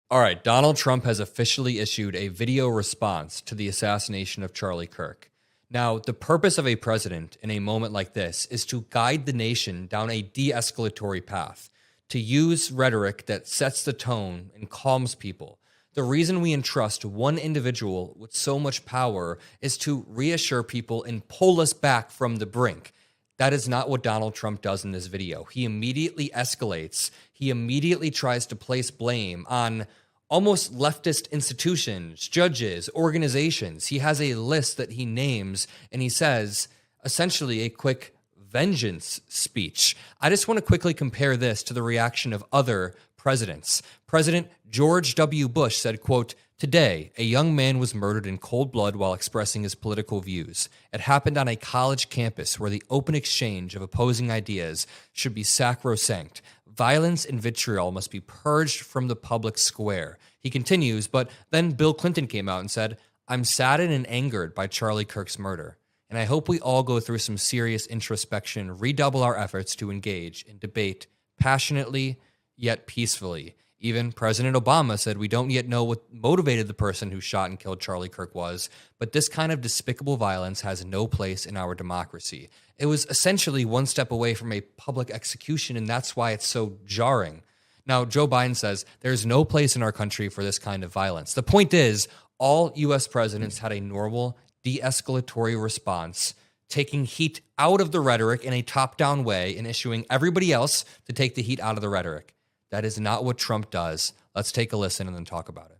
All right, Donald Trump has officially issued a video response to the assassination of Charlie Kirk. Now, the purpose of a president in a moment like this is to guide the nation down a de-escalatory path, to use rhetoric that sets the tone and calms people. The reason we entrust one individual with so much power is to reassure people and pull us back from the brink. That is not what Donald Trump does in this video. He immediately escalates. He immediately tries to place blame on almost leftist institutions, judges, organizations. He has a list that he names, and he says essentially a quick vengeance speech. I just want to quickly compare this to the reaction of other presidents. President George W. Bush said, quote, "Today, a young man was murdered in cold blood while expressing his political views. It happened on a college campus where the open exchange of opposing ideas should be sacrosanct. Violence and vitriol must be purged from the public square." He continues, but then Bill Clinton came out and said, "I'm saddened and angered by Charlie Kirk's murder, and I hope we all go through some serious introspection, redouble our efforts to engage in debate passionately yet peacefully." Even President Obama said, "We don't yet know what motivated the person who shot and killed Charlie Kirk was, but this kind of despicable violence has no place in our democracy." It was essentially one step away from a public execution, and that's why it's so jarring. Now, Joe Biden says there's no place in our country for this kind of violence. The point is, all U.S. presidents had a normal, de-escalatory response, taking heat out of the rhetoric in a top-down way and issuing everybody else to take the heat out of the rhetoric. That is not what Trump does. Let's take a listen and then talk about it.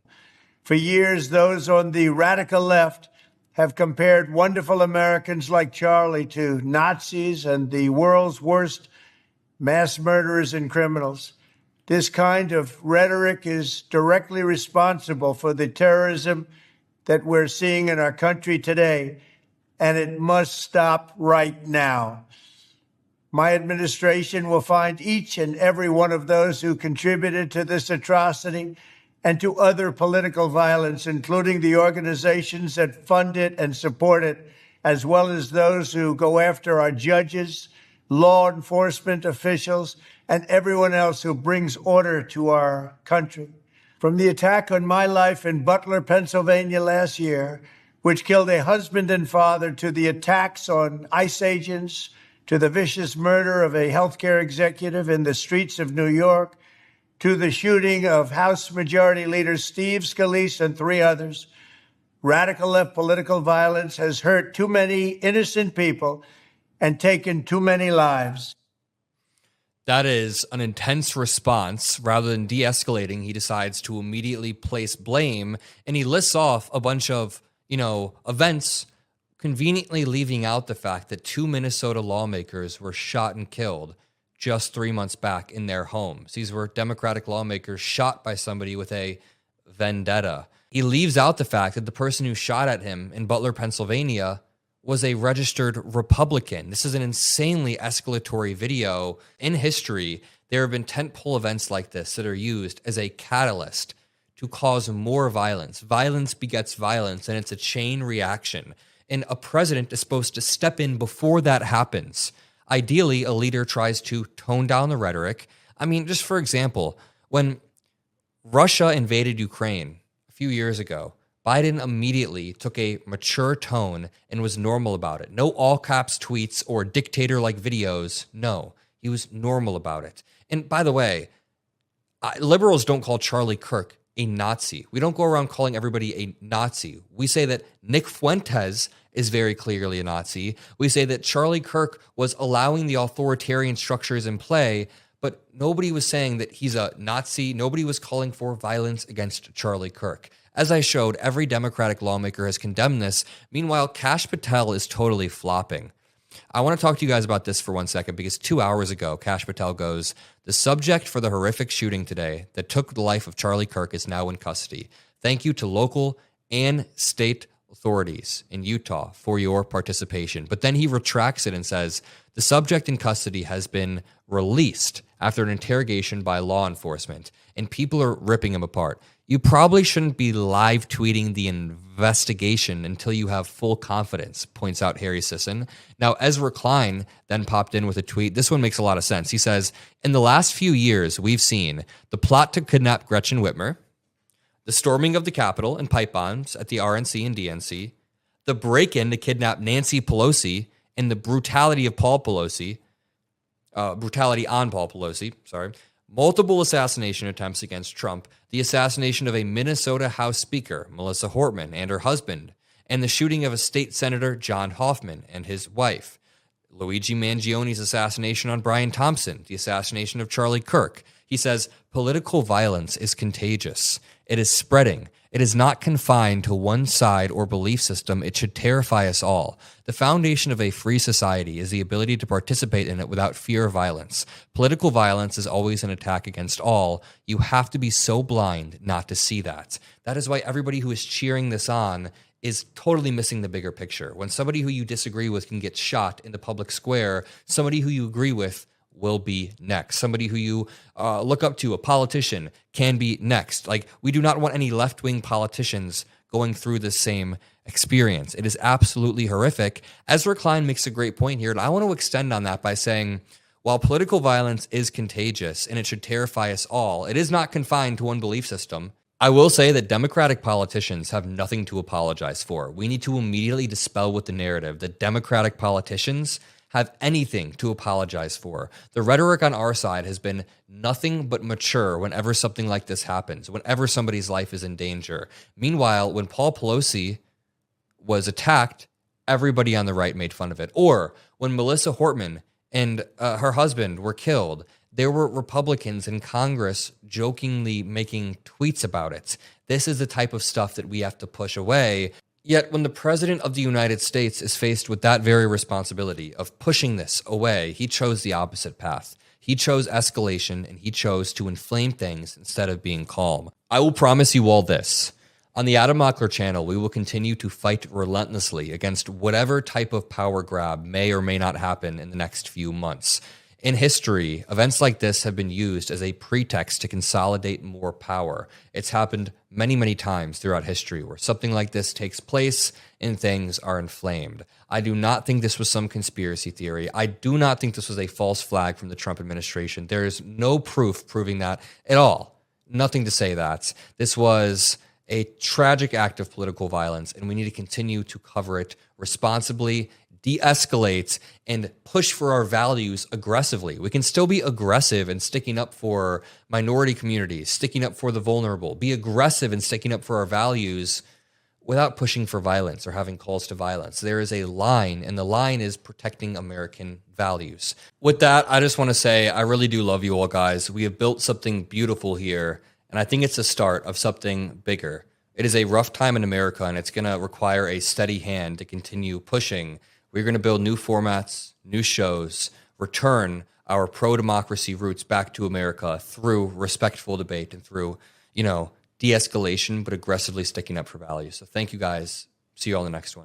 For years, those on the radical left have compared wonderful Americans like Charlie to Nazis and the world's worst mass murderers and criminals. This kind of rhetoric is directly responsible for the terrorism that we're seeing in our country today, and it must stop right now. My administration will find each and every one of those who contributed to this atrocity and to other political violence, including the organizations that fund it and support it, as well as those who go after our judges, law enforcement officials, and everyone else who brings order to our country. From the attack on my life in Butler, Pennsylvania last year, which killed a husband and father, to the attacks on ICE agents, to the vicious murder of a healthcare executive in the streets of New York, to the shooting of House Majority Leader Steve Scalise and 3 others, radical left political violence has hurt too many innocent people and taken too many lives. That is an intense response. Rather than de-escalating, he decides to immediately place blame, and he lists off a bunch of, events, conveniently leaving out the fact that 2 Minnesota lawmakers were shot and killed just 3 months back in their homes. These were Democratic lawmakers shot by somebody with a vendetta. He leaves out the fact that the person who shot at him in Butler, Pennsylvania, was a registered Republican. This is an insanely escalatory video. In history, there have been tentpole events like this that are used as a catalyst to cause more violence. Violence begets violence, and it's a chain reaction. And a president is supposed to step in before that happens. Ideally, a leader tries to tone down the rhetoric. I mean, just for example, when Russia invaded Ukraine a few years ago, Biden immediately took a mature tone and was normal about it. No all caps tweets or dictator-like videos. No, he was normal about it. And by the way, liberals don't call Charlie Kirk a Nazi. We don't go around calling everybody a Nazi. We say that Nick Fuentes is very clearly a Nazi. We say that Charlie Kirk was allowing the authoritarian structures in play, but nobody was saying that he's a Nazi. Nobody was calling for violence against Charlie Kirk. As I showed, every Democratic lawmaker has condemned this. Meanwhile, Kash Patel is totally flopping. I want to talk to you guys about this for 1 second, because 2 hours ago, Kash Patel goes, "The subject for the horrific shooting today that took the life of Charlie Kirk is now in custody. Thank you to local and state authorities in Utah for your participation." But then he retracts it and says, "The subject in custody has been released after an interrogation by law enforcement, and people are ripping him apart." You probably shouldn't be live tweeting the investigation until you have full confidence, points out Harry Sisson. Now, Ezra Klein then popped in with a tweet. This one makes a lot of sense. He says, "In the last few years, we've seen the plot to kidnap Gretchen Whitmer, the storming of the Capitol and pipe bombs at the RNC and DNC, the break-in to kidnap Nancy Pelosi, and the brutality on Paul Pelosi, multiple assassination attempts against Trump, the assassination of a Minnesota House Speaker, Melissa Hortman, and her husband, and the shooting of a state senator, John Hoffman, and his wife, Luigi Mangione's assassination on Brian Thompson, the assassination of Charlie Kirk. He says, political violence is contagious. It is spreading. It is not confined to one side or belief system. It should terrify us all. The foundation of a free society is the ability to participate in it without fear of violence. Political violence is always an attack against all. You have to be so blind not to see that. That is why everybody who is cheering this on is totally missing the bigger picture. When somebody who you disagree with can get shot in the public square, somebody who you agree with will be next. Somebody who you look up to, a politician, can be next. Like, we do not want any left-wing politicians going through the same experience. It is absolutely horrific. Ezra Klein makes a great point here, and I want to extend on that by saying, while political violence is contagious and it should terrify us all, it is not confined to one belief system. I will say that Democratic politicians have nothing to apologize for. We need to immediately dispel with the narrative that Democratic politicians have anything to apologize for. The rhetoric on our side has been nothing but mature whenever something like this happens, whenever somebody's life is in danger. Meanwhile, when Paul Pelosi was attacked, everybody on the right made fun of it. Or when Melissa Hortman and her husband were killed, there were Republicans in Congress jokingly making tweets about it. This is the type of stuff that we have to push away. Yet when the president of the United States is faced with that very responsibility of pushing this away, he chose the opposite path. He chose escalation, and he chose to inflame things instead of being calm. I will promise you all this. On the Adam Mockler channel, we will continue to fight relentlessly against whatever type of power grab may or may not happen in the next few months. In history, events like this have been used as a pretext to consolidate more power. It's happened many, many times throughout history where something like this takes place and things are inflamed. I do not think this was some conspiracy theory. I do not think this was a false flag from the Trump administration. There is no proof proving that at all. Nothing to say that. This was a tragic act of political violence, and we need to continue to cover it responsibly, de-escalate, and push for our values aggressively. We can still be aggressive in sticking up for minority communities, sticking up for the vulnerable, be aggressive in sticking up for our values without pushing for violence or having calls to violence. There is a line, and the line is protecting American values. With that, I just want to say I really do love you all, guys. We have built something beautiful here, and I think it's the start of something bigger. It is a rough time in America, and it's going to require a steady hand to continue pushing. We're going to build new formats, new shows, return our pro-democracy roots back to America through respectful debate and through, de-escalation, but aggressively sticking up for values. So thank you guys. See you all in the next one.